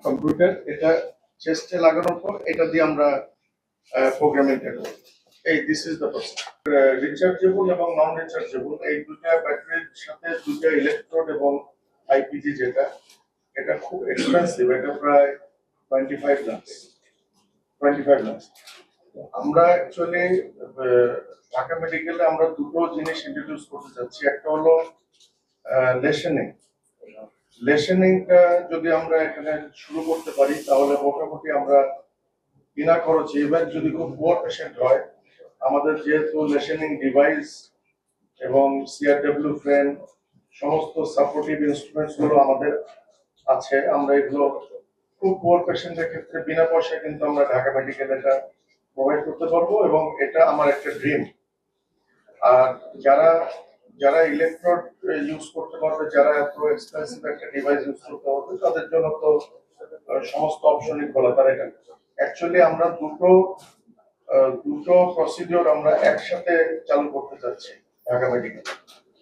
Computer এটা চেস্টে লাগানোর পর এটা দিয়ে আমরা প্রোগ্রামিংটা করি। This is the process. Rechargeable এবং নন রিচার্জেবল এই দুটা ব্যাটারির সাথে দুটা ইলেকট্রোড এবং আইপিজি যেটা এটা খুব এক্সপেন্সিভ, এটা প্রায় 25 লাখ। আমরা অ্যাকচুয়ালি ঢাকা মেডিকেলে আমরা দুটো জিনিস ইন্ট্রোডিউস করতে চাচ্ছি। একটা হলো লেশনিংটা যদি আমরা এখানে শুরু করতে পারি তাহলে মোটামুটি আমরা বিনা খরচে, এবার যদি খুব পুয়ার পেশেন্ট হয়, আমাদের যেহেতু লেশনিং ডিভাইস এবং সিআরডব্লিউ ফ্রেন সমস্ত সাপোর্টিভ ইনস্ট্রুমেন্টস গুলো আমাদের আছে, আমরা এগুলো খুব পুয়ার পেশেন্টের ক্ষেত্রে বিনা পয়সায় কিন্তু আমরা ঢাকা মেডিকেলে এটা প্রোভাইড করতে পারবো এবং এটা আমার একটা ড্রিম। আর যারা ইলেকট্রোড ইউজ করতে পারবে, যারা এত এক্সপেন্সিভ একটা ডিভাইস ইউজ করতে পারবে, তাদের জন্য তো সমস্ত অপশনই খোলা। তার এটা অ্যাকচুয়ালি আমরা দুটো প্রসিডিওর আমরা একসাথে চালু করতে চাচ্ছি ঢাকা মেডিকেল।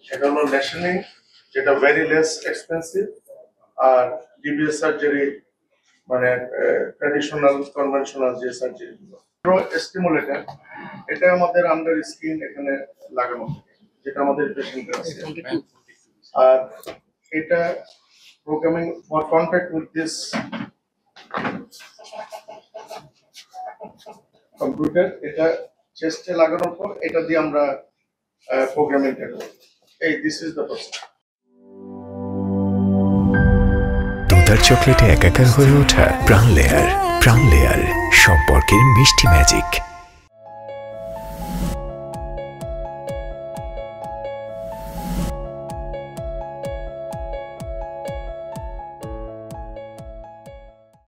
সেটা হলো লেশনিং, যেটা ভেরি লেস এক্সপেন্সিভ, আর ডিবিএস সার্জারি, মানে ট্র্যাডিশনাল কনভেনশনাল যে সার্জারি গুলো। স্টিমুলেটর এটা আমাদের আন্ডার স্কিন এখানে লাগানো, যেটা আমাদের পেশেন্টের আছে। আর এটা programming for contact with this computer এটা চেস্টে লাগানোর পর এটা দিয়ে আমরা প্রোগ্রামিংটা করি। This is the process. দুধার চকলেটে একাকার হয়ে ওঠা প্রাণ লেয়ার সম্পর্কের মিষ্টি ম্যাজিক।